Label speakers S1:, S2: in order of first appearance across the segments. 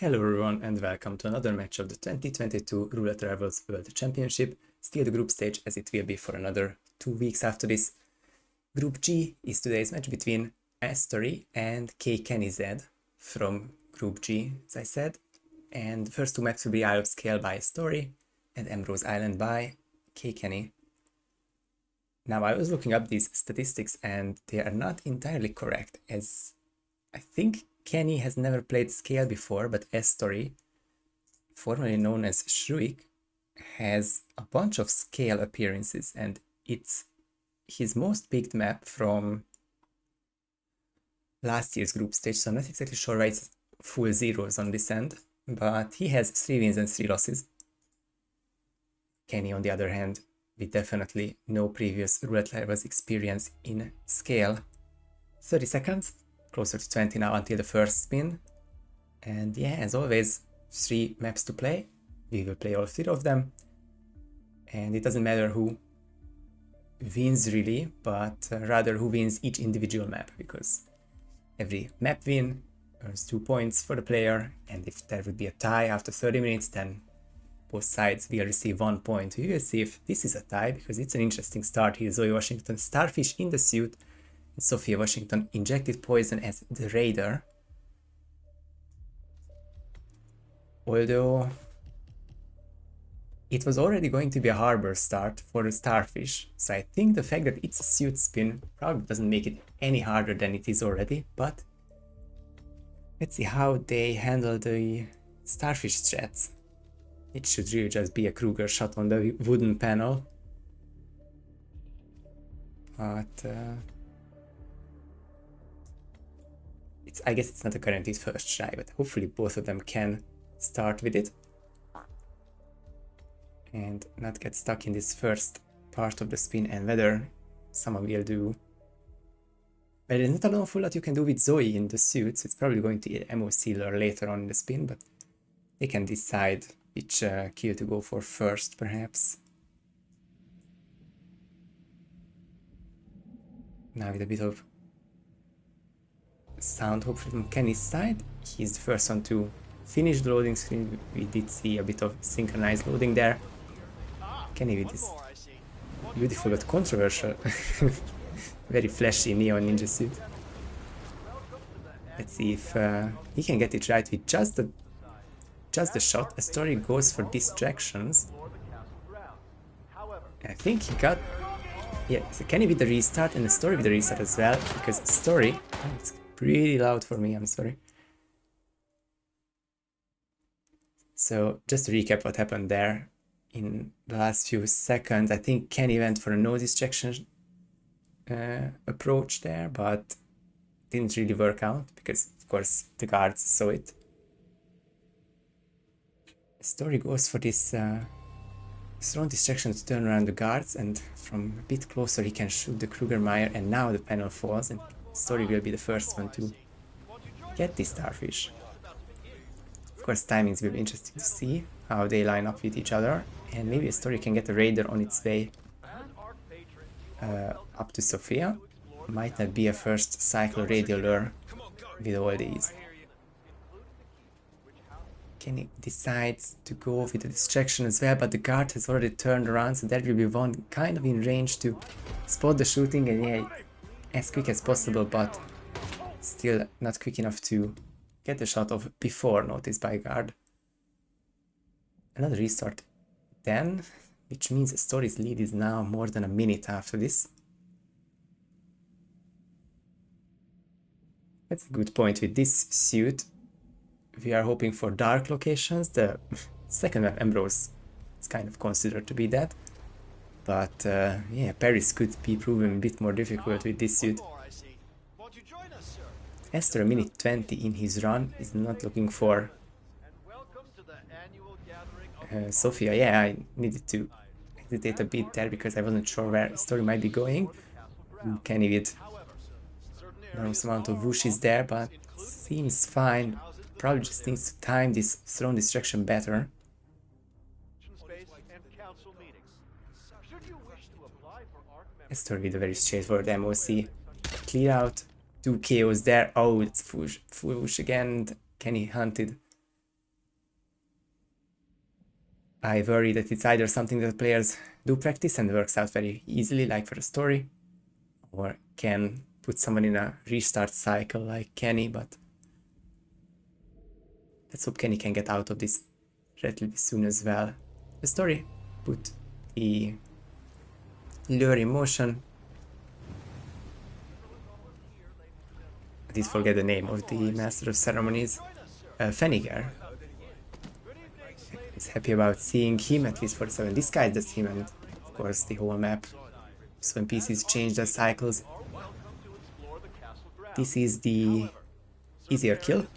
S1: Hello everyone and welcome to another match of the 2022 Roulette Rivals World Championship, still the group stage as it will be for another 2 weeks after this. Group G is today's match between Astori and KkennyZ from Group G, as I said, and the first two maps will be Isle of Sgáil by Astori and Ambrose Island by Kkenny. Now I was looking up these statistics and they are not entirely correct, as I think Kenny has never played Sgáil before, but Astori, formerly known as Shruik, has a bunch of Sgáil appearances, and it's his most picked map from last year's group stage, so I'm not exactly sure why it's full zeros on this end, but he has 3 wins and 3 losses. Kenny, on the other hand, with definitely no previous Roulette Rivals experience in Sgáil. 30 seconds. Closer to 20 now until the first spin, and yeah, as always, 3 maps to play. We will play all 3 of them, and it doesn't matter who wins really, but rather who wins each individual map, because every map win earns 2 points for the player, and if there would be a tie after 30 minutes, then both sides will receive 1 point. We will see if this is a tie, because it's an interesting start here. Zoe Washington Starfish in the suit, and Sophia Washington injected poison as the raider. Although it was already going to be a harbor start for the Starfish, so I think the fact that it's a suit spin probably doesn't make it any harder than it is already, but let's see how they handle the Starfish threats. It should really just be a Kruger shot on the wooden panel, but I guess it's not a guaranteed first try, but hopefully both of them can start with it and not get stuck in this first part of the spin, and whether someone will do. But there's not a lot that you can do with Zoe in the suits. It's probably going to be ammo sealer later on in the spin, but they can decide which kill to go for first, perhaps. Now with a bit of sound hopefully from Kenny's side. He's the first one to finish the loading screen. We did see a bit of synchronized loading there. Kenny with this beautiful but controversial very flashy neon ninja suit. Let's see if he can get it right with just the shot. Astori goes for distractions. I think he got, yeah, so Kenny with the restart and Astori with the restart as well, because Astori, it's pretty loud for me, I'm sorry. So just to recap what happened there in the last few seconds, I think Kenny went for a no distraction approach there, but didn't really work out because of course the guards saw it. Astori goes for this strong distraction to turn around the guards, and from a bit closer he can shoot the Krugermeyer, and now the panel falls and Astori will be the first one to get this Starfish. Of course, timings will be interesting to see how they line up with each other, and maybe Astori can get a raider on its way up to Sophia. Might not be a first cycle radio lure with all these. Kenny decides to go with the distraction as well, but the guard has already turned around, so that will be one kind of in range to spot the shooting, and yeah, as quick as possible, but still not quick enough to get the shot off before noticed by guard. Another restart then, which means Astori's lead is now more than a minute after this. That's a good point with this suit. We are hoping for dark locations. The second map, Ambrose, is kind of considered to be that. But yeah, Paris could be proven a bit more difficult with this suit. After a minute 20 in his run, is not looking for Sophia. Yeah, I needed to hesitate a bit there because I wasn't sure where the story might be going. Kenny with enormous amount of whooshes there, but seems fine. Probably just needs to time this thrown distraction better. Astori with a very straightforward MOC. Clear out. 2 KOs there. Oh, it's full whoosh again. Kenny hunted I worry that it's either something that players do practice and works out very easily, like for a story, or can put someone in a restart cycle like Kenny, but let's hope Kenny can get out of this relatively soon as well. The story put the lure in motion. I did forget the name of the Master of Ceremonies. Feniger. Is happy about seeing him, at least for 7 disguises him, and of course the whole map. So when PCs change their cycles. This is the easier kill.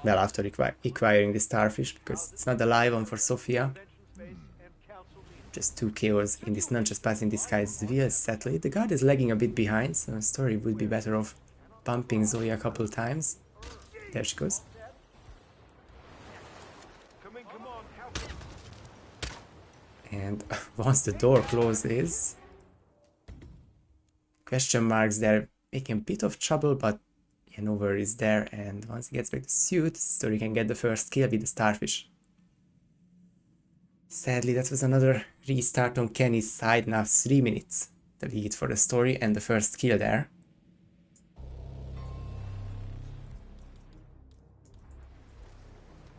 S1: Well, after acquiring the starfish, because it's not the live one for Sophia. Just 2 KOs in this non-trespassing disguise will settle it. The guard is lagging a bit behind, so Story would be better off bumping Zoe a couple times. There she goes. And once the door closes, question marks there make a bit of trouble, but Hanover is there, and once he gets back the suit, Story can get the first kill with the starfish. Sadly, that was another restart on Kenny's side, now 3 minutes the lead for the Story and the first kill there.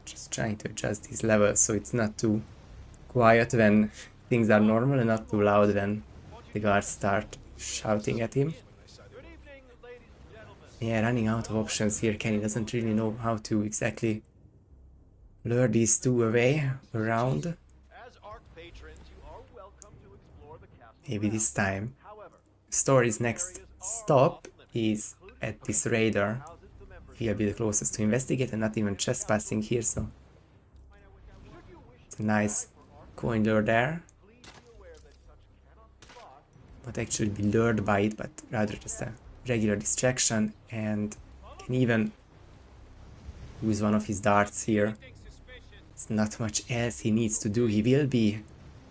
S1: Just trying to adjust these levels so it's not too quiet when things are normal and not too loud when the guards start shouting at him. Yeah, running out of options here. Kenny doesn't really know how to exactly lure these two away around. Maybe this time. Story's next stop is at this radar. He'll be the closest to investigate and not even trespassing here, so it's a nice coin lure there. Not actually be lured by it, but rather just a regular distraction, and can even use one of his darts here. There's not much else he needs to do. He will be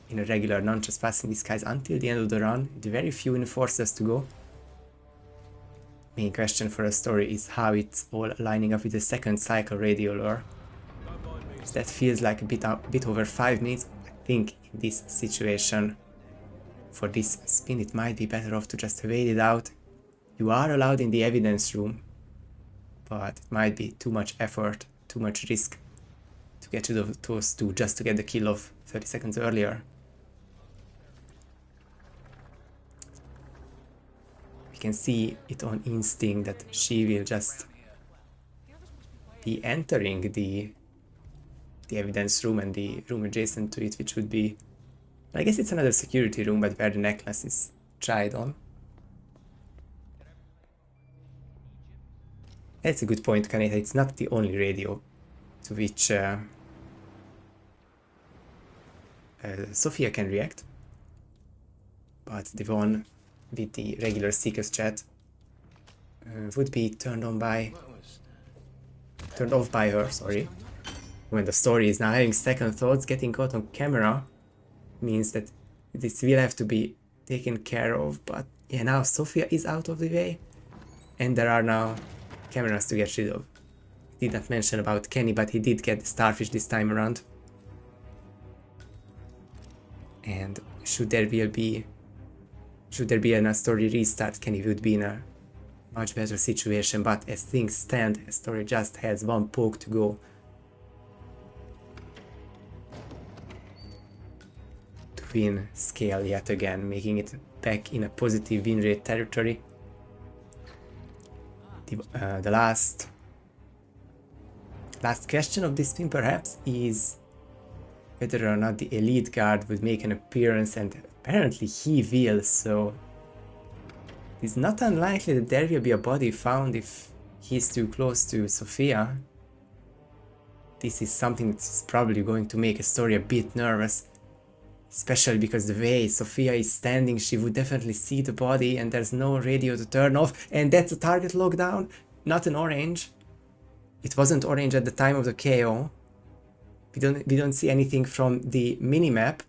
S1: in a regular non-trespassing disguise until the end of the run, with very few enforcers to go. Main question for a Story is how it's all lining up with the second cycle radio lure. That feels like a bit over 5 minutes. I think in this situation, for this spin, it might be better off to just wait it out. You are allowed in the evidence room, but it might be too much effort, too much risk to get rid of those two just to get the kill of 30 seconds earlier. We can see it on instinct that she will just be entering the evidence room and the room adjacent to it, which would be, I guess it's another security room, but where the necklace is tried on. That's a good point, Kaneta. It's not the only radio to which Sophia can react, but the one with the regular Seeker's chat would be turned off by her, sorry. When the Story is now having second thoughts, getting caught on camera means that this will have to be taken care of, but yeah, now Sophia is out of the way, and there are now cameras to get rid of. Did not mention about Kenny, but he did get the starfish this time around. And should there be a Story restart, Kenny would be in a much better situation, but as things stand, Story just has one poke to go to win Sgáil yet again, making it back in a positive win rate territory. The last question of this spin perhaps is whether or not the elite guard would make an appearance, and apparently he will, so it's not unlikely that there will be a body found if he's too close to Sophia. This is something that's probably going to make a Story a bit nervous, especially because the way Sophia is standing, she would definitely see the body and there's no radio to turn off, and that's a target lockdown, not an orange. It wasn't orange at the time of the KO. We don't see anything from the minimap.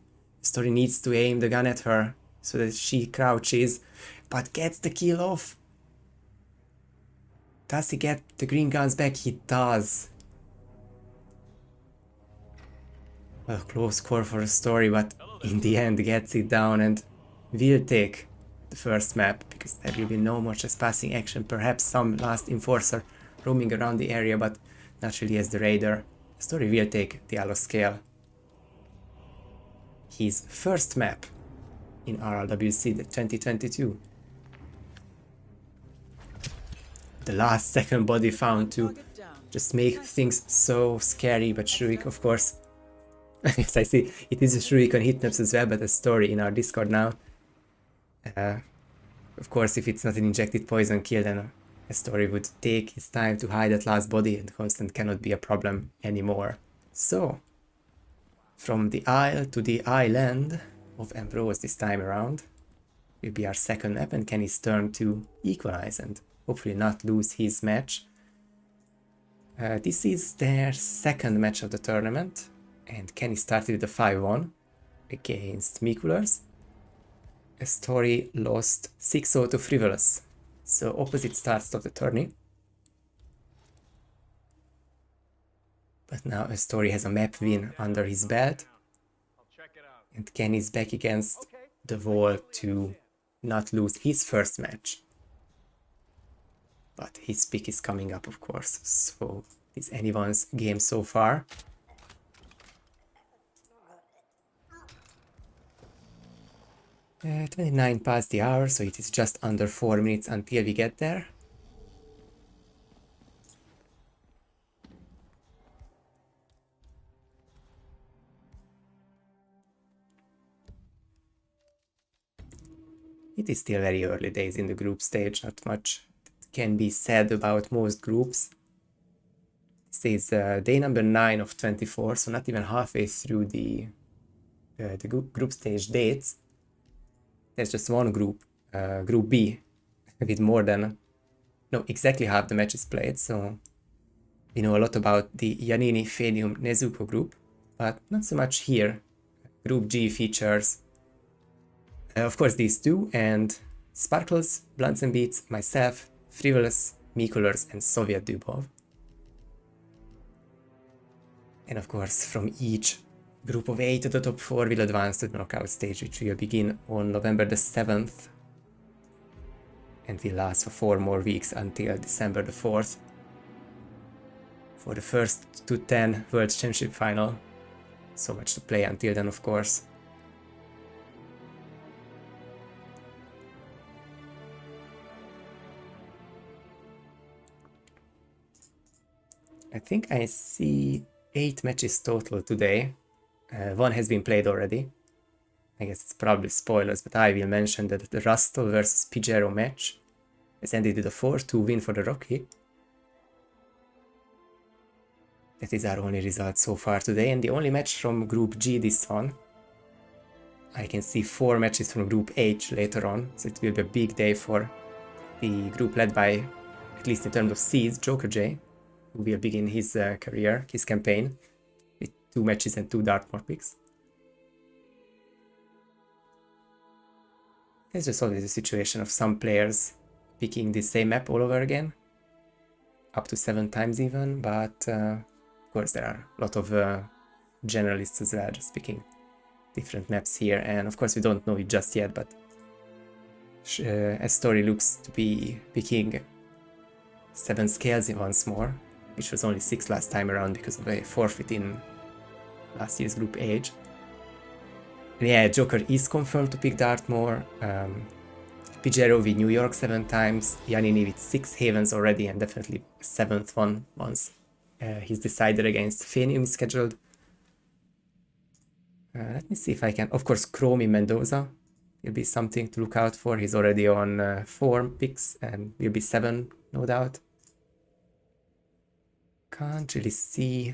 S1: Story needs to aim the gun at her so that she crouches, but gets the kill off. Does he get the green guns back? He does. a close call for Astori, but in the end gets it down and will take the first map, because there will be no more trespassing action, perhaps some last enforcer roaming around the area, but not really as the raider. Astori will take the Sgáil. His first map in RRWC, the 2022. The last second body found to just make things so scary, but Shruik, of course. Yes, I see, it is a Shruik on Hitmaps as well, but a story in our Discord now. Of course, if it's not an injected poison kill, then Astori would take his time to hide that last body, and constant cannot be a problem anymore. So, from the Isle to the Island of Ambrose this time around will be our second map, and KkennyZ turn to equalize and hopefully not lose his match. This is their second match of the tournament, and KkennyZ started with a 5-1 against Mikulers. Astori lost 6-0 to Frivolous, so opposite starts of the tourney. But now Astori has a map win under his belt, and KkennyZ is back against the wall to not lose his first match. But his pick is coming up, of course, so it's anyone's game so far. Uh, 29 past the hour, so it is just under 4 minutes until we get there. It is still very early days in the group stage, not much can be said about most groups. This is day number 9 of 24, so not even halfway through the group stage dates. There's just one group, Group B, with more than, no, exactly half the matches played, so we know a lot about the Giannini, Fenium, Nezuko group, but not so much here. Group G features, of course, these two, and Sparkles, Blunts and Beats, myself, Frivolous, Mikulers, and Soviet Dubov. And of course, from each group of 8 to the top 4 will advance to the knockout stage, which will begin on November the 7th and will last for 4 more weeks until December the 4th for the first to 10 World Championship final. So much to play until then, of course. I think I see 8 matches total today. 1 has been played already. I guess it's probably spoilers, but I will mention that the Rustle versus Pijero match has ended with a 4-2 win for the Rocky. That is our only result so far today, and the only match from Group G, this one. I can see 4 matches from Group H later on, so it will be a big day for the group led by, at least in terms of seeds, Joker J, who will begin his career, his campaign, with 2 matches and 2 Dartmoor picks. It's just always a situation of some players picking the same map all over again, up to 7 times even, but of course there are a lot of generalists as well, just picking different maps here, and of course we don't know it just yet, but Astori looks to be picking 7 Scales once more, which was only 6 last time around because of a forfeit in last year's Group H. And yeah, Joker is confirmed to pick Dartmoor, Pijero with New York 7 times, Giannini with 6 Havens already, and definitely a 7th one once he's decided against Fenium scheduled. Let me see if I can, of course, Chrome in Mendoza will be something to look out for. He's already on 4 picks and will be 7, no doubt. Can't really see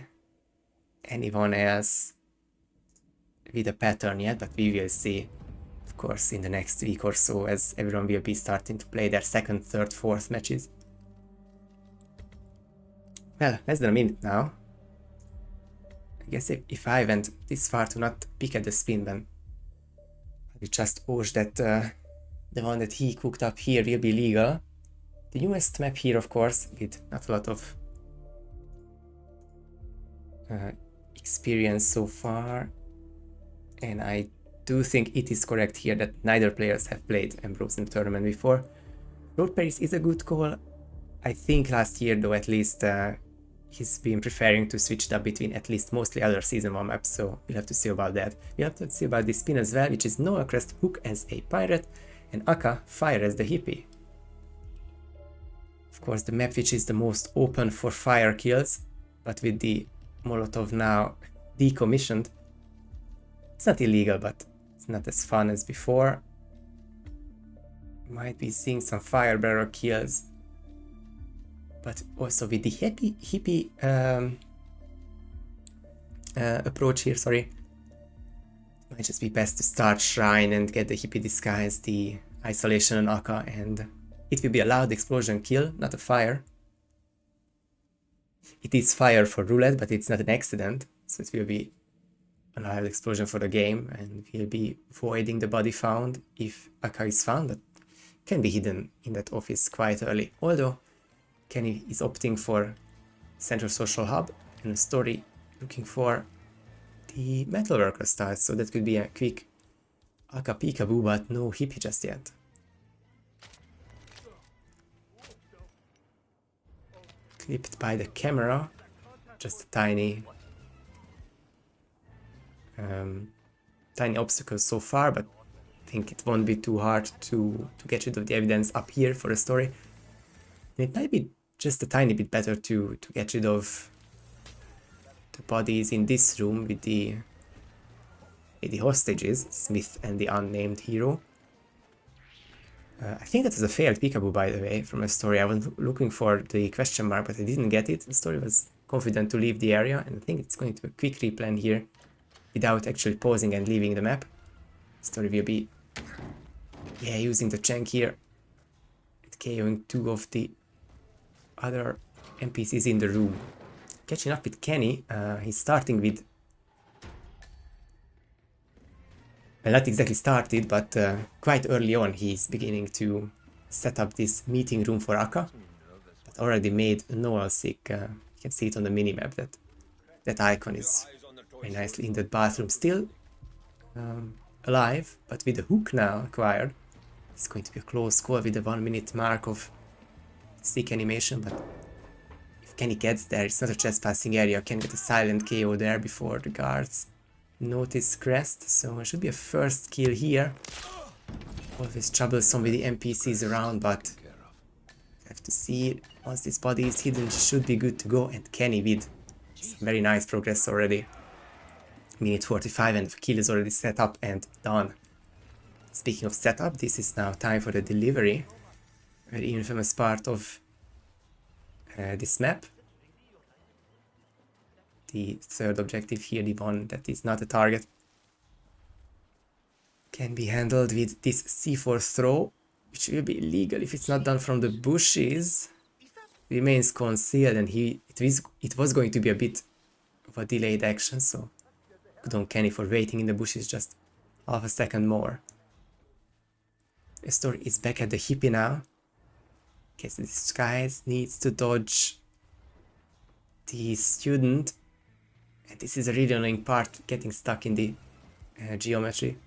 S1: anyone else with a pattern yet, but we will see, of course, in the next week or so, as everyone will be starting to play their 2nd, 3rd, 4th matches. Well, less than a minute now. I guess if I went this far to not pick at the spin, then I just wish that the one that he cooked up here will be legal. The newest map here, of course, with not a lot of experience so far, and I do think it is correct here that neither players have played Ambrose in the tournament before. Road Paris is a good call. I think last year, though, at least he's been preferring to switch it up between at least mostly other Season 1 maps, so we'll have to see about that. We'll have to see about this spin as well, which is Noah Crest Hook as a pirate and Aka Fire as the hippie. Of course, the map which is the most open for fire kills, but with the Molotov now decommissioned, it's not illegal, but it's not as fun as before. Might be seeing some fire barrel kills, but also with the hippie approach here, sorry, it might just be best to start Shrine and get the hippie disguise, the isolation on Aka, and it will be a loud explosion kill, not a fire. It is fire for roulette, but it's not an accident, so it will be a loud explosion for the game, and we'll be voiding the body found if Aka is found, but can be hidden in that office quite early. Although Kenny is opting for Central Social Hub and Astori looking for the Metalworker style, so that could be a quick Aka peekaboo, but no hippie just yet. Clipped by the camera, just a tiny obstacle so far, but I think it won't be too hard to get rid of the evidence up here for a story. And it might be just a tiny bit better to get rid of the bodies in this room with the hostages, Smith and the unnamed hero. I think that was a failed peekaboo, by the way, from a story. I was looking for the question mark, but I didn't get it. The story was confident to leave the area, and I think it's going to be a quick replan here without actually pausing and leaving the map. Story will be, yeah, using the Chank here and KOing two of the other NPCs in the room. Catching up with Kenny, he's starting with, well, not exactly started, but quite early on he's beginning to set up this meeting room for Aka, but already made Noel sick. You can see it on the minimap that that icon is very nicely in the bathroom, still alive, but with the hook now acquired. It's going to be a close call with the 1 minute mark of stick animation, but if Kenny gets there, it's not a trespassing area, can get a silent KO there before the guards notice Crest, so it should be a first kill here. Always troublesome with the NPCs around, but have to see, once this body is hidden, should be good to go, and Kenny with some very nice progress already. Minute 45 and the kill is already set up and done. Speaking of setup, this is now time for the delivery. Very infamous part of this map. The third objective here, the one that is not a target, can be handled with this C4 throw, which will be illegal if it's not done from the bushes. Remains concealed, and it was going to be a bit of a delayed action, so good on Kenny for waiting in the bushes just half a second more. Astori is back at the hippie now. Guess the disguise needs to dodge the student. And this is a really annoying part, getting stuck in the geometry.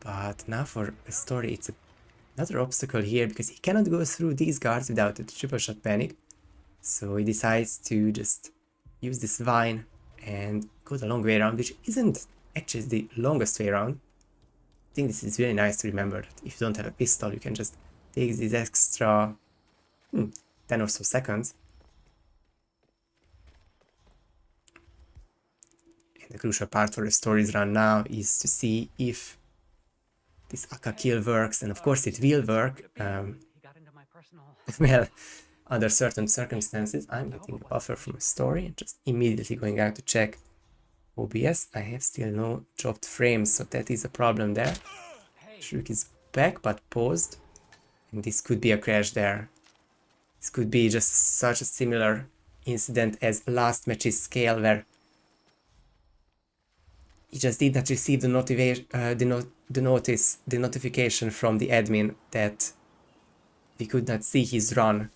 S1: But now for Astori, it's another obstacle here, because he cannot go through these guards without a triple shot panic. So he decides to just use this vine and go the long way around, which isn't actually the longest way around. I think this is really nice to remember that if you don't have a pistol, you can just take this extra 10 or so seconds. And the crucial part for the story's run now is to see if this Aka kill works, and of course it will work. Well, under certain circumstances, I'm getting a buffer from a story and just immediately going out to check OBS. I have still no dropped frames, so that is a problem there. Shriek is back but paused, and this could be a crash there. This could be just such a similar incident as last match's Sgáil, where he just did not receive the notification from the admin that we could not see his run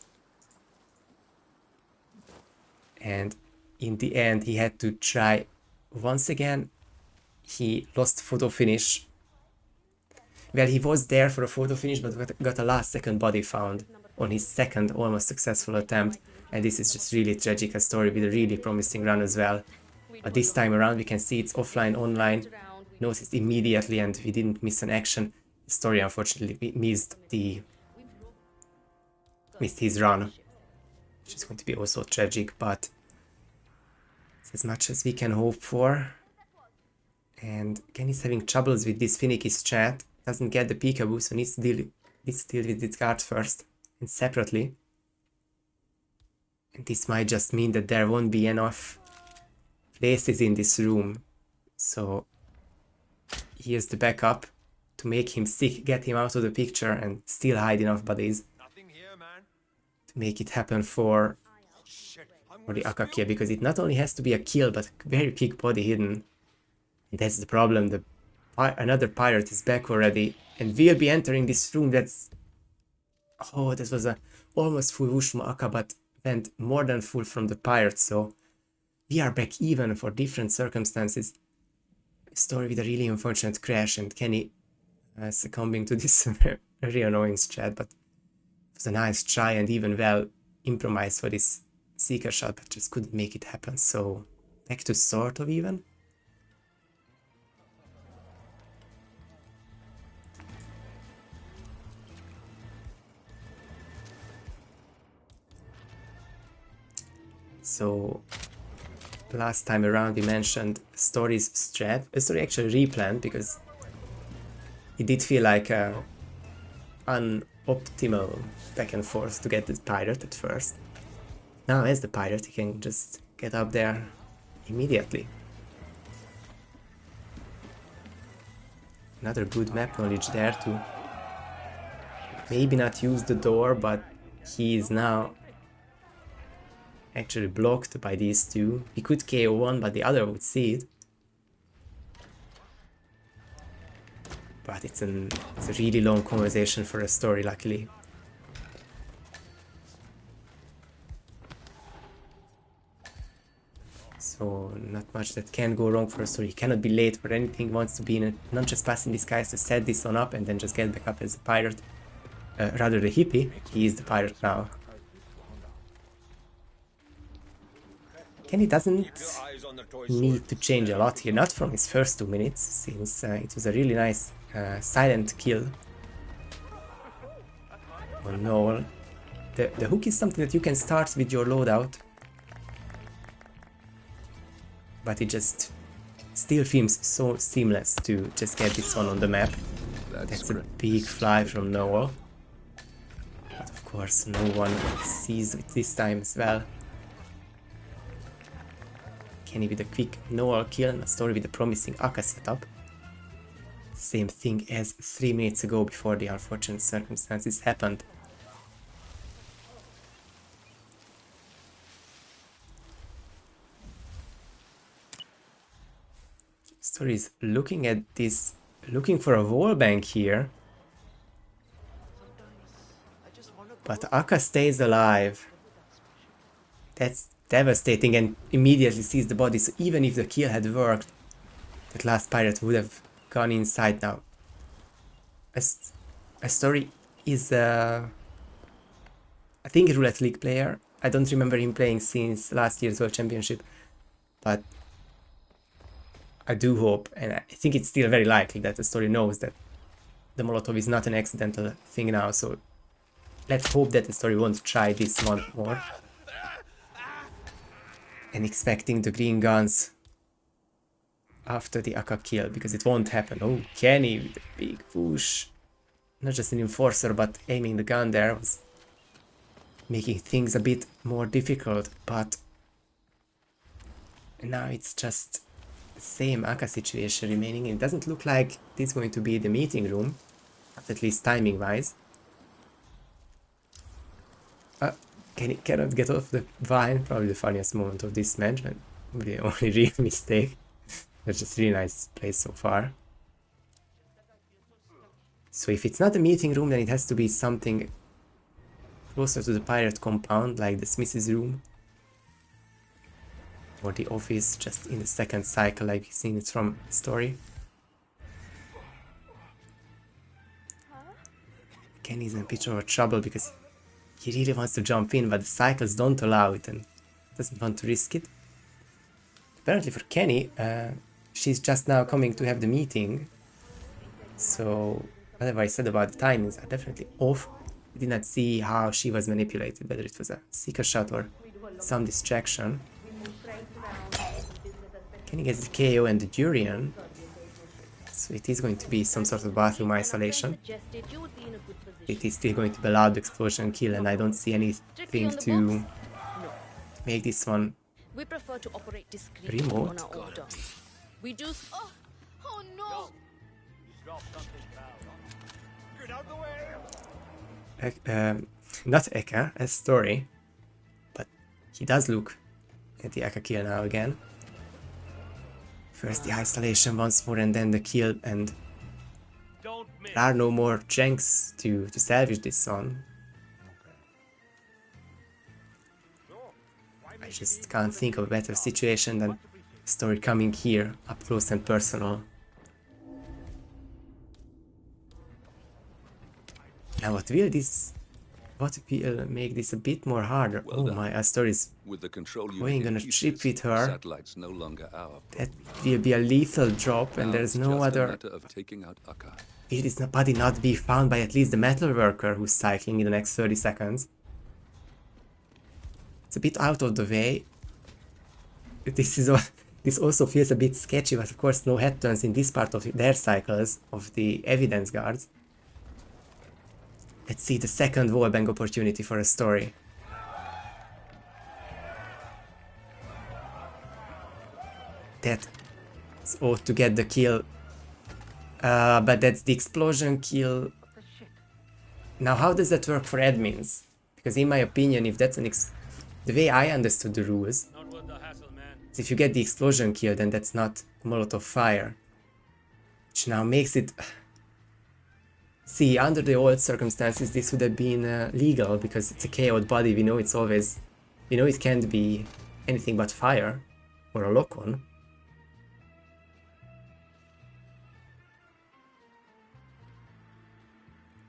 S1: and in the end he had to try once again. He lost photo finish. Well, he was there for a photo finish, but got a last second body found on his second almost successful attempt, and this is just really tragic. Astori with a really promising run as well. But this time around we can see it's offline, online, noticed immediately, and we didn't miss an action. Astori unfortunately missed his run, which is going to be also tragic, but it's as much as we can hope for. And KkennyZ having troubles with this finicky strat, doesn't get the peekaboo, so needs to deal with its guard first and separately. And this might just mean that there won't be enough places in this room, so here's the backup to make him sick, get him out of the picture, and still hide enough bodies to make it happen for the Akka kill, because it not only has to be a kill but a very big body hidden. And that's the problem. Another pirate is back already and will be entering this room. Oh, this was a almost full whoosh from Akka, but went more than full from the pirate, so we are back even for different circumstances. Story with a really unfortunate crash, and Kenny succumbing to this very annoying strat, but it was a nice try and even well improvised for this seeker shot, but just couldn't make it happen, so back to sort of even. So last time around we mentioned Astori's strat. Astori actually replanned because it did feel like an unoptimal back and forth to get the pirate at first. Now as the pirate he can just get up there immediately. Another good map knowledge there to maybe not use the door, but he is now actually blocked by these two. He could KO one, but the other would see it. But it's a really long conversation for Astori, luckily. So not much that can go wrong for Astori. He cannot be late for anything. He wants to be in a non-trespassing disguise to set this one up and then just get back up as a pirate. Rather the hippie. He is the pirate now. Kenny doesn't need to change a lot here, not from his first 2 minutes, since it was a really nice silent kill on Noel. The hook is something that you can start with your loadout, but it just still feels so seamless to just get this one on the map. That's a big fly from Noel, but of course no one sees it this time as well. Kenny with a quick Noel kill and Astori with a promising Akka setup. Same thing as 3 minutes ago before the unfortunate circumstances happened. Astori is looking at this, looking for a wall bank here. But Akka stays alive. That's devastating, and immediately sees the body, so even if the kill had worked, that last pirate would have gone inside now. Astori is I think a Roulette League player. I don't remember him playing since last year's World Championship, but I do hope, and I think it's still very likely that Astori knows that the Molotov is not an accidental thing now, so let's hope that Astori won't try this one more. And expecting the green guns after the Akka kill, because it won't happen. Oh, Kenny with a big push. Not just an enforcer, but aiming the gun there was making things a bit more difficult, but now it's just the same Akka situation remaining. It doesn't look like this is going to be the meeting room, at least timing wise. Kenny cannot get off the vine, probably the funniest moment of this match, and the only real mistake. That's just really nice play so far. So if it's not a meeting room, then it has to be something closer to the pirate compound, like the Smith's room. or the office, just in the second cycle like we've seen it from Astori. KkennyZ in a bit of trouble because he really wants to jump in, but the cycles don't allow it and doesn't want to risk it. Apparently for Kenny, she's just now coming to have the meeting, so whatever I said about the timings are definitely off. We did not see how she was manipulated, whether it was a seeker shot or some distraction. Kenny gets the KO and the Durian, so it is going to be some sort of bathroom isolation. It is still going to be a loud explosion kill, and I don't see anything to make this one
S2: we prefer to operate discreetly
S1: remote.
S2: on our order. We do. Oh no!
S1: Not Eka, Astori, but he does look at the Eka kill now again. First the isolation once more and then the kill, and there are no more janks to salvage this one. I just can't think of a better situation than Astori coming here up close and personal. Now what will make this a bit more harder? Well, oh my, Astori is going on a trip with her. That will be a lethal drop, and there's no other. Will this body not be found by at least the metal worker who's cycling in the next 30 seconds? It's a bit out of the way. This also feels a bit sketchy, but of course no head turns in this part of their cycles of the evidence guards. Let's see the second wallbang opportunity for Astori. That ought to get the kill, but that's the explosion kill. Now how does that work for admins? Because in my opinion, if that's the way I understood the rules, is if you get the explosion kill, then that's not Molotov fire, which now makes it. See, under the old circumstances, this would have been legal because it's a KO'd body. We know it can't be anything but fire or a lock-on.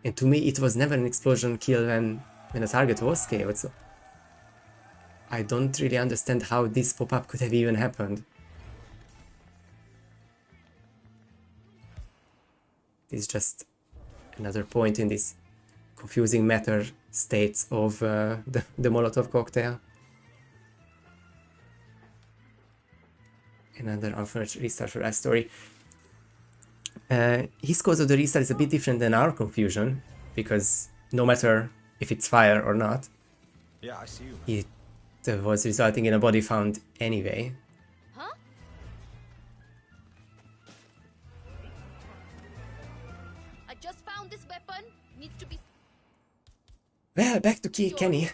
S1: And to me, it was never an explosion kill when a target was KO'd. So I don't really understand how this pop-up could have even happened. It's just another point in this confusing matter states of the Molotov cocktail. Another unfortunate restart for Astori. His cause of the restart is a bit different than our confusion, because no matter if it's fire or not,
S3: yeah, I see you.
S1: It was resulting in a body found anyway.
S2: Huh? I just found this weapon. Needs to be.
S1: Well, back to Kenny,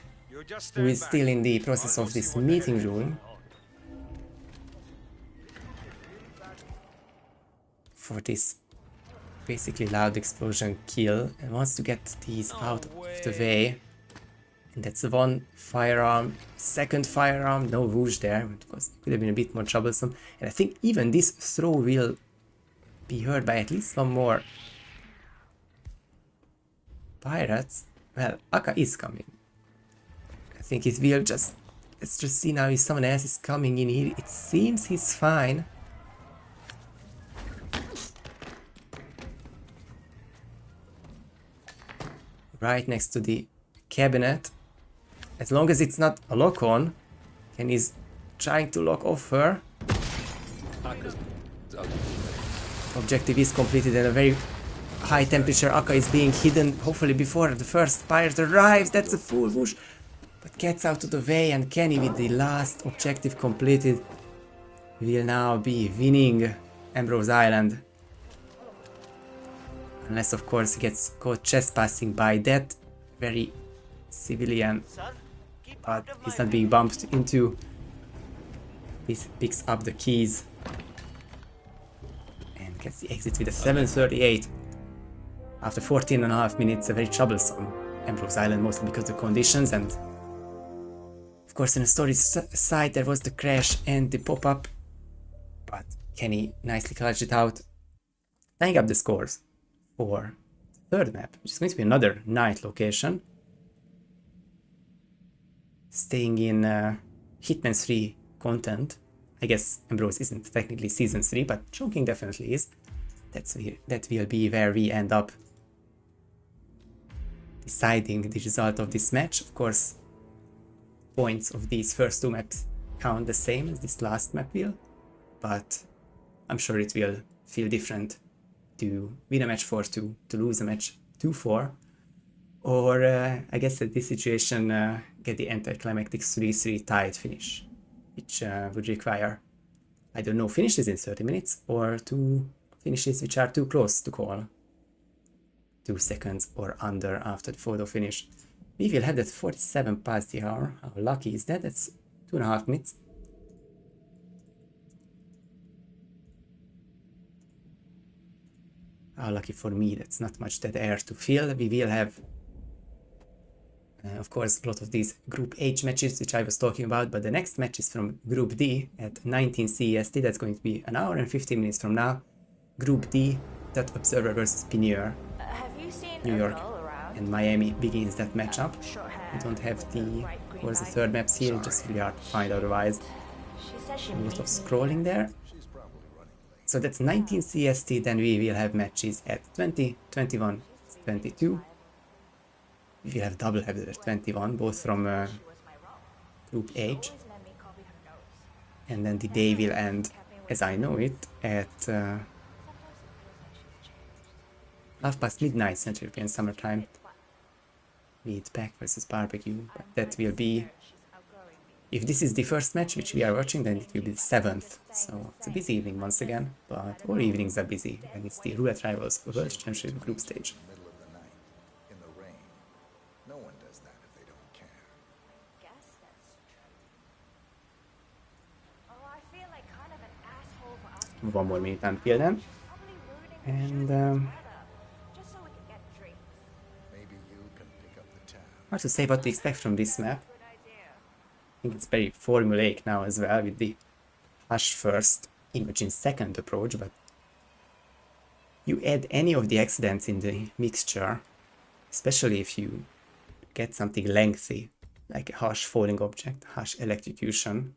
S1: who is still in the process of this meeting room. For this basically loud explosion kill, and wants to get these out of the way. And that's one firearm, second firearm, no whoosh there, because it could have been a bit more troublesome. And I think even this throw will be heard by at least one more pirates. Well, Aka is coming. I think it will just. Let's just see now if someone else is coming in here. It seems he's fine. Right next to the cabinet. As long as it's not a lock-on, and he's trying to lock off her. Objective is completed, and a very high temperature Aka is being hidden, hopefully before the first pirate arrives. That's a full whoosh, but gets out of the way, and Kenny, with the last objective completed, will now be winning Ambrose Island. Unless of course he gets caught trespassing by that very civilian, but he's not being bumped into. He picks up the keys and gets the exit with a 7:38. After 14.5 minutes, a very troublesome Ambrose Island, mostly because of the conditions, and of course, on Astori's side, there was the crash and the pop-up, but Kenny nicely clutched it out, tying up the scores for the third map, which is going to be another night location. Staying in Hitman 3 content. I guess Ambrose isn't technically Season 3, but Chongqing definitely is. That will be where we end up deciding the result of this match. Of course, points of these first two maps count the same as this last map will, but I'm sure it will feel different to win a match 4-2, to lose a match 2-4, or I guess at this situation get the anticlimactic 3-3 tied finish, which would require, I don't know, finishes in 30 minutes or two finishes which are too close to call. 2 seconds or under after the photo finish. We will have that 47 past the hour. How lucky is that? That's 2.5 minutes. How lucky for me, that's not much dead air to fill. We will have, of course, a lot of these Group H matches, which I was talking about, but the next match is from Group D at 19 CEST. That's going to be an hour and 15 minutes from now. Group D, that Observer versus Pinier. New York and Miami begins that matchup. I don't have the, of course, the third maps here, it's just really hard to find otherwise. A lot of scrolling there. So that's 19 CST, then we will have matches at 20, 21, 22. We will have double header at 21, both from Group H. And then the day will end, as I know it, at midnight Central European Summertime with Pack versus Barbecue. But that will be, if this is the first match which we are watching, then it will be the 7th. So it's a busy evening once again, but all evenings are busy, and it's the Roulette Rivals World Championship group stage. One more minute until then. And hard to say what to expect from this map. I think it's very formulaic now as well, with the Hush first, Imogen second approach, but you add any of the accidents in the mixture, especially if you get something lengthy, like a Hush falling object, Hush electrocution,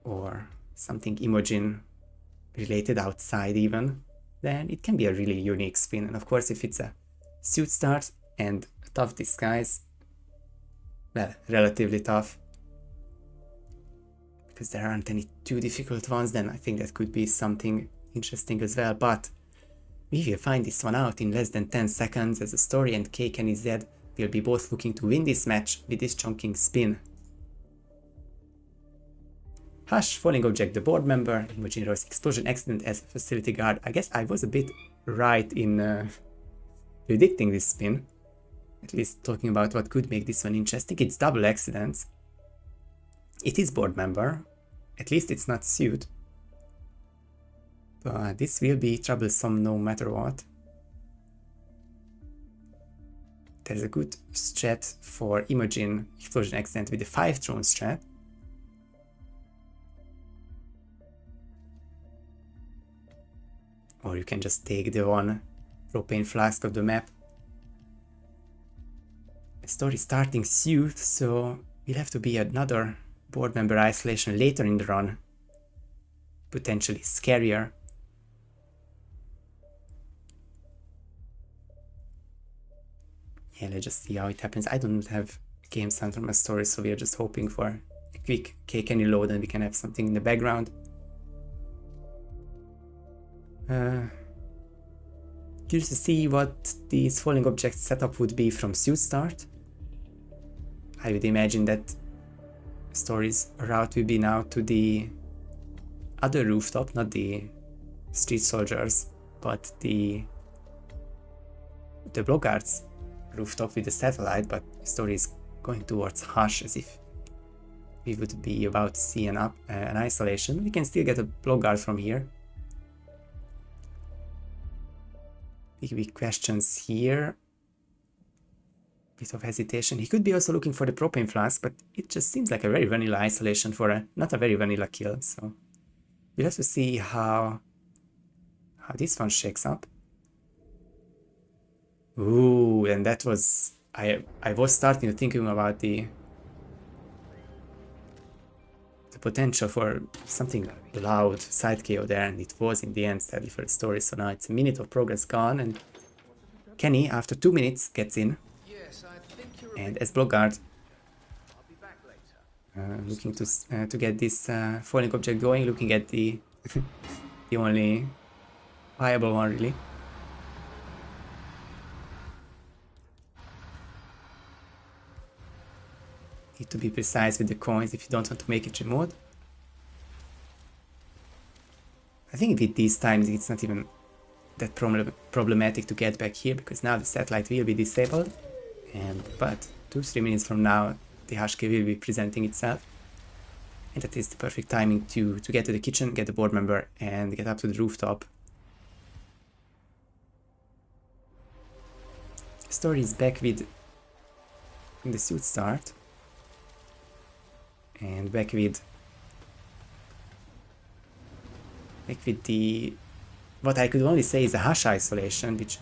S1: or something Imogen related outside even, then it can be a really unique spin. And of course, if it's a suit start and a tough disguise, well, relatively tough, because there aren't any too difficult ones, then I think that could be something interesting as well. But we will find this one out in less than 10 seconds, as Astori and KkennyZ will be both looking to win this match with this Chongqing spin. Hush, falling object, the board member, Imogen Rose, explosion accident as facility guard. I guess I was a bit right in predicting this spin. At least talking about what could make this one interesting. It's double accidents. It is board member. At least it's not suit. But this will be troublesome no matter what. There's a good strat for Imogen explosion accident with the 5 drone strat. Or you can just take the one propane flask of the map. Astori starting suit, so we'll have to be another board member isolation later in the run. Potentially scarier. Yeah, let's just see how it happens. I don't have game sound from Astori, so we are just hoping for a quick KkennyZ load and we can have something in the background. Curious to see what this falling object setup would be from suit start. I would imagine that Astori's route will be now to the other rooftop, not the street soldiers, but the Blockguards rooftop with the satellite, but Astori is going towards Hush as if we would be about to see an isolation. We can still get a Blockguard from here. Big questions here. Bit of hesitation. He could be also looking for the propane flask, but it just seems like a very vanilla isolation for a not a very vanilla kill. So we'll have to see how this one shakes up. Ooh, and that was I was starting to thinking about the potential for something loud side KO there, and it was in the end, sadly, for the story. So now it's a minute of progress gone, and Kenny, after 2 minutes, gets in. And as Blockguard, looking to get this falling object going, looking at the the only viable one, really. Need to be precise with the coins if you don't want to make it remote. I think with these times it's not even that problematic to get back here, because now the satellite will be disabled, but 2-3 minutes from now the Hashke will be presenting itself, and that is the perfect timing to get to the kitchen, get the board member, and get up to the rooftop. Story is back with the suit start, and back with the what I could only say is a Hush isolation, which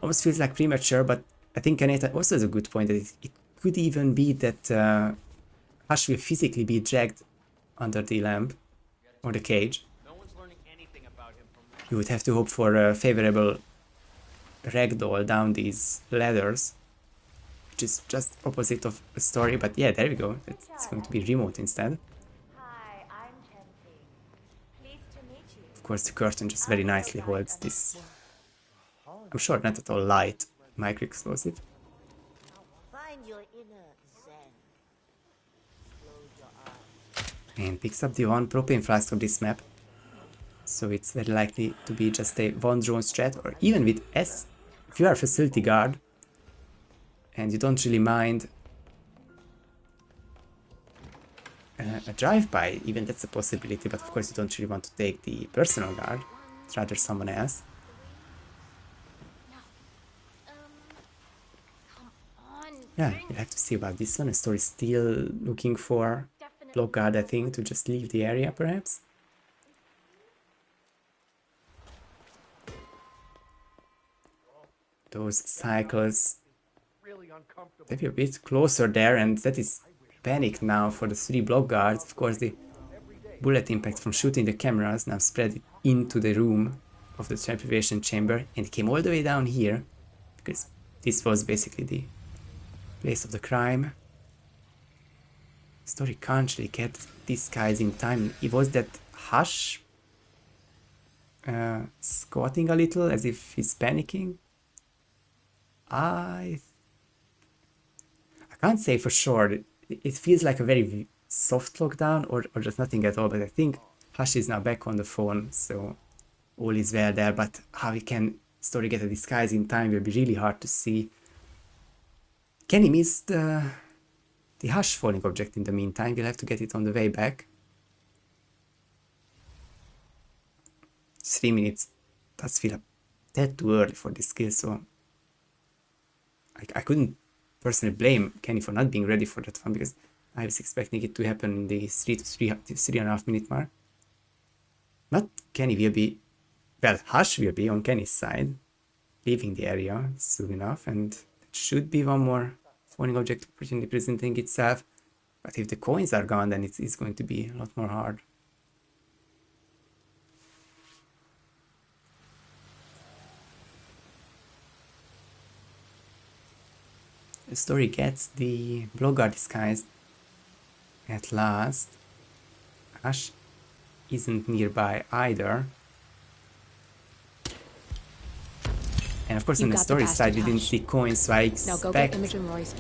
S1: almost feels like premature, but I think Kaneta also has a good point that it could even be that Hush will physically be dragged under the lamp or the cage. You would have to hope for a favorable ragdoll down these ladders, which is just opposite of a story, but yeah, there we go. It's going to be remote instead.
S4: Hi, I'm Kenzie. Pleased to meet you.
S1: Of course, the curtain just very nicely holds this, I'm sure not at all light, micro-explosive.
S4: Find your inner zen. Close your eyes.
S1: And picks up the one propane flask of this map. So it's very likely to be just a one drone strat, or even with S, if you are a facility guard and you don't really mind a drive-by, even that's a possibility, but of course you don't really want to take the personal guard, it's rather someone else.
S2: Come on.
S1: Yeah, you'll have to see about this one. Astori is still looking for Blockguard, I think, to just leave the area, perhaps. Those cycles, maybe a bit closer there, and that is panic now for the 3 Blockguards. Of course, the bullet impact from shooting the cameras now spread into the room of the deprivation chamber, and came all the way down here, because this was basically the place of the crime. Story can't really get these guys in time. It was that Hush squatting a little as if he's panicking. I can't say for sure. It feels like a very soft lockdown, or just nothing at all, but I think Hush is now back on the phone, so all is well there, but how he can Story get a disguise in time will be really hard to see. Kenny missed the Hush falling object in the meantime. We'll have to get it on the way back. 3 minutes does feel a tad too early for this skill, so I couldn't personally blame Kenny for not being ready for that one, because I was expecting it to happen in the 3.5 minute mark. But Kenny will be, well, Hush will be on Kenny's side, leaving the area soon enough, and it should be one more falling object opportunity presenting itself. But if the coins are gone, then it's going to be a lot more hard. The Story gets the Blockguard disguise at last. Hush isn't nearby either. And of course, on the Story side, we didn't see coins, so I expect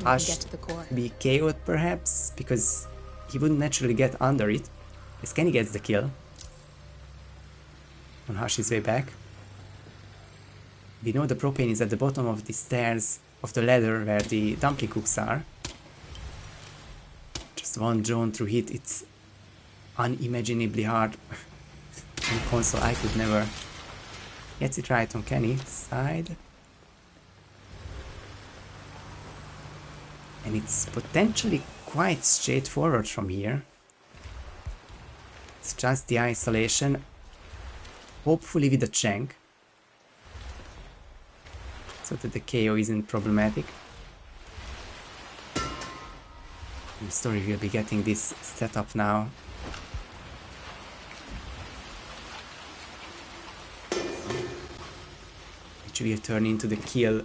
S1: Hush to be KO'd perhaps, because he wouldn't naturally get under it. As Kenny gets the kill on Hush's way back. We know the propane is at the bottom of the stairs of the ladder where the dumpling cooks are. Just one drone through hit, it's unimaginably hard. On console, I could never. Gets it right on Kenny's side. And it's potentially quite straightforward from here. It's just the isolation, hopefully with a Cheng, so that the KO isn't problematic. And Astori will be getting this set up now. Which will turn into the kill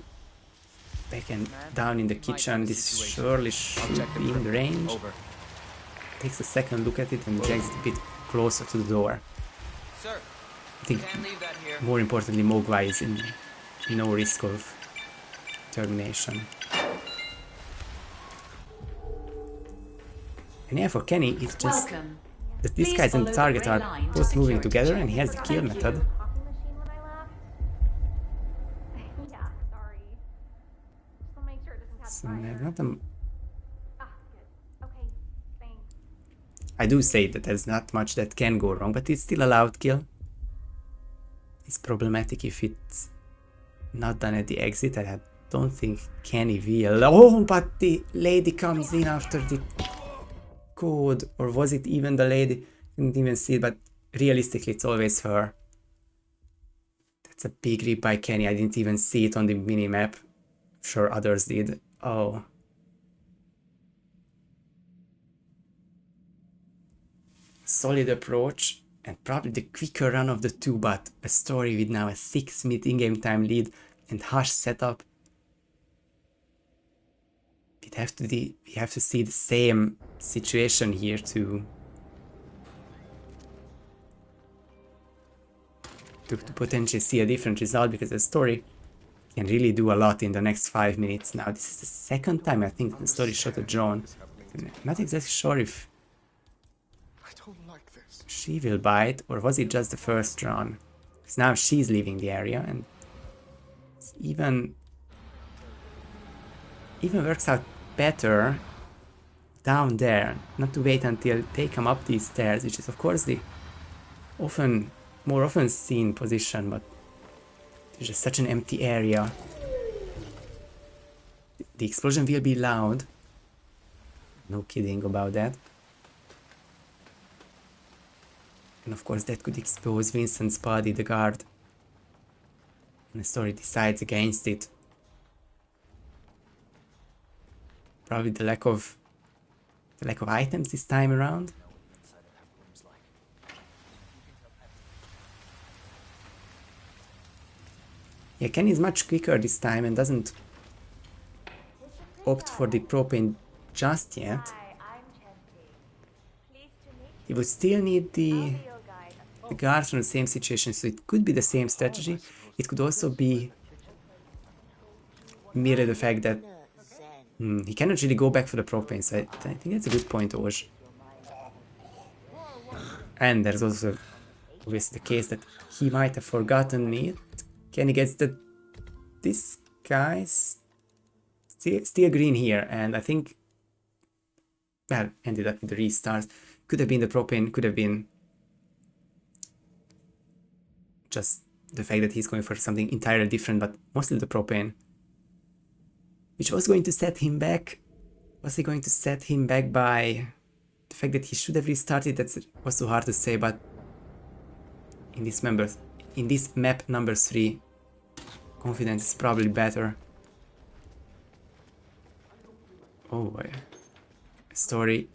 S1: back and down in the kitchen. This surely should be in the range. Takes a second look at it and drags it a bit closer to the door. I think more importantly, Mogwai is in no risk of termination. And yeah, for Kenny, it's just that these guys and the target are both moving together and he has the kill method.
S4: Yeah, sorry. Just wanna make sure it doesn't catch
S1: So
S4: fire.
S1: there's not a...
S4: Good. Okay, thanks.
S1: I do say that there's not much that can go wrong, but it's still a loud kill. It's problematic if it's not done at the exit. I don't think Kenny will. Oh, but the lady comes in after the code. Or was it even the lady? Didn't even see it, but realistically it's always her. That's a big rip by Kenny. I didn't even see it on the minimap. I'm sure others did. Oh. Solid approach. And probably the quicker run of the two, but Astori with now a 6-minute in-game time lead and Hush setup. We have to see the same situation here to potentially see a different result, because Astori can really do a lot in the next 5 minutes. Now this is the second time I think Astori shot a drone. I'm not exactly sure if she will bite, or was it just the first run? Because now she's leaving the area, and it's even works out better down there, not to wait until they come up these stairs, which is of course the more often seen position, but there's just such an empty area. The explosion will be loud, no kidding about that. And of course that could expose Vincent's body, the guard. And Astori decides against it. Probably the lack of items this time around. Yeah, Kenny is much quicker this time and doesn't opt for the propane just yet.
S4: Hi, I'm Chelsea. Pleased to meet you.
S1: He would still need the
S4: Your guide.
S1: guards from the same situation, so it could be the same strategy. It could also be merely the fact that he cannot really go back for the propane, so I think that's a good point, Oj. And there's also obviously the case that he might have forgotten it. Kenny gets that this guy's still green here, and I think, well, ended up with the restarts. Could have been the propane, could have been just the fact that he's going for something entirely different, but mostly the propane. Which was going to set him back. Was he going to set him back by the fact that he should have restarted? That was too hard to say, but in this map number 3, confidence is probably better. Oh boy. Astori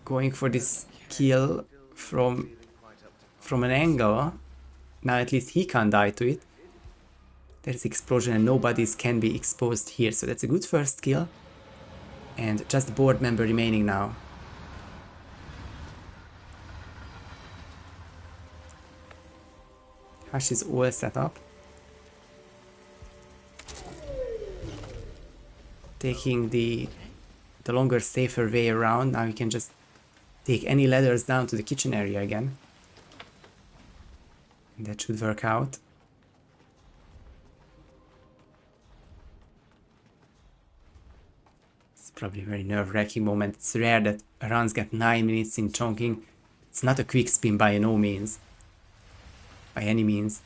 S1: going for this kill from an angle. Now at least he can't die to it. There's explosion and nobodies can be exposed here, so that's a good first kill. And just the board member remaining now. Hush is all set up. Taking the longer, safer way around. Now you can just take any ladders down to the kitchen area again. And that should work out. Probably a very nerve-wracking moment. It's rare that runs get 9 minutes in chunking. It's not a quick spin by no means. By any means.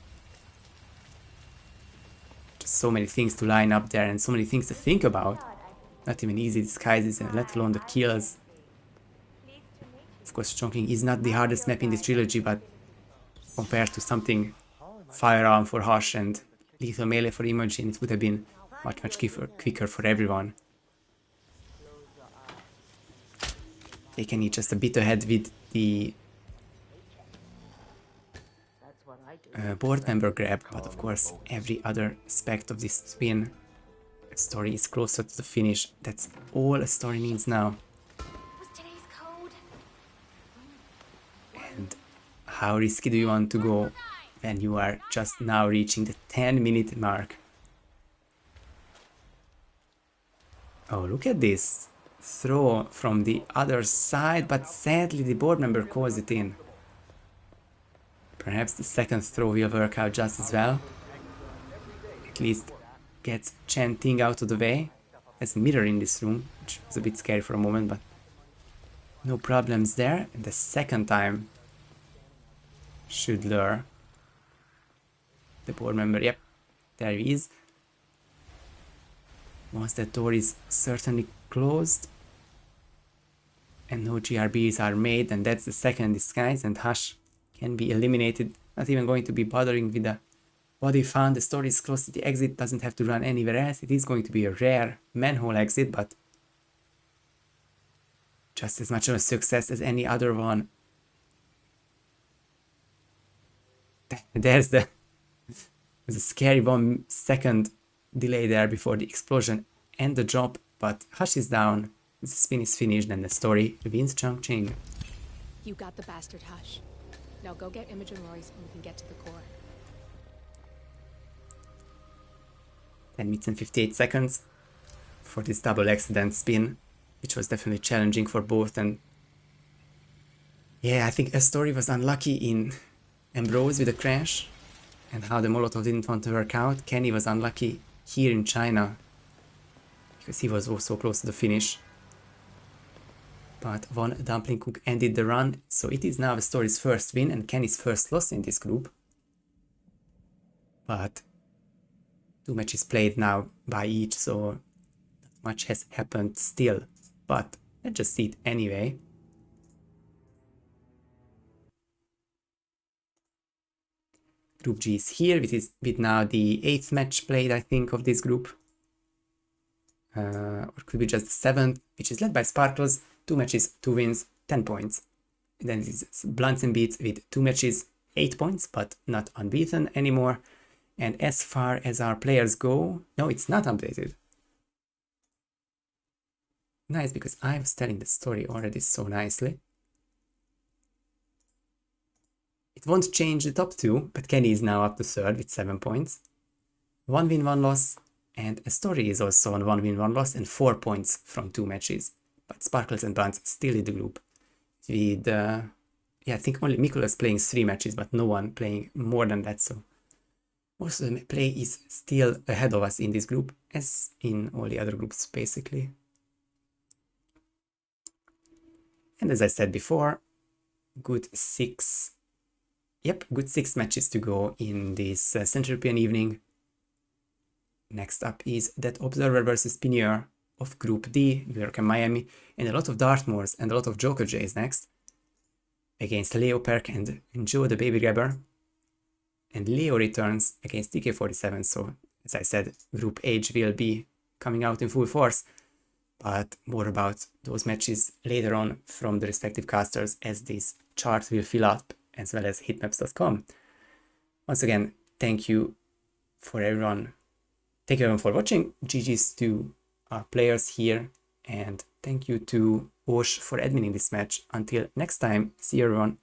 S1: Just so many things to line up there and so many things to think about. Not even easy disguises, and let alone the kills. Of course, Chongqing is not the hardest map in this trilogy, but compared to something Firearm for Hush and Lethal Melee for Imogen, it would have been much quicker for everyone. KkennyZ just a bit ahead with the board member grab, but of course every other aspect of this spin story is closer to the finish. That's all a story needs now. And how risky do you want to go when you are just now reaching the 10-minute mark? Oh, look at this throw from the other side, but sadly the board member calls it in. Perhaps the second throw will work out just as well. At least gets Chen Ting out of the way. There's a mirror in this room, which was a bit scary for a moment, but no problems there. And the second time should lure the board member. Yep, there he is. Once that door is certainly closed and no GRBs are made, and that's the second disguise, and Hush can be eliminated. Not even going to be bothering with the body found. The story is close to the exit, doesn't have to run anywhere else. It is going to be a rare manhole exit, but just as much of a success as any other one. There's a scary 1 second delay there before the explosion and the drop, but Hush is down. The spin is finished, and the story wins Chongqing.
S2: You got the bastard, Hush. Now go get Imogen Royce and we can get to the core.
S1: 10 minutes and 58 seconds for this double accident spin, which was definitely challenging for both. And yeah, I think Astori was unlucky in Ambrose with the crash and how the Molotov didn't want to work out. Kenny was unlucky here in China because he was also close to the finish. But one dumpling cook ended the run, so it is now Astori's first win and Kenny's first loss in this group. But 2 matches played now by each, so not much has happened still. But let's just see it anyway. Group G is here, with now the 8th match played, I think, of this group. Or could be just the 7th, which is led by Sparkles. 2 matches, 2 wins, 10 points. And then it's Blunts and Beats with 2 matches, 8 points, but not unbeaten anymore. And as far as our players go, no, it's not updated. Nice, because I was telling the story already so nicely. It won't change the top 2, but Kenny is now up to 3rd with 7 points. 1 win, 1 loss, and Astori is also on 1 win, 1 loss and 4 points from 2 matches. But Sparkles and Blunts still in the group. With, yeah, I think only Mikolas playing 3 matches, but no one playing more than that, so most of the play is still ahead of us in this group, as in all the other groups, basically. And as I said before, good 6 matches to go in this Central European evening. Next up is that Observer versus Pinier of Group D, New York and Miami, and a lot of Dartmoors and a lot of Joker Jays next, against Leo Perk and Joe the Baby Grabber. And Leo returns against TK47, so as I said, Group H will be coming out in full force, but more about those matches later on from the respective casters as this chart will fill up, as well as hitmaps.com. Once again, thank you everyone for watching. GG's to our players here, and thank you to Osh for adminning this match. Until next time, see you everyone.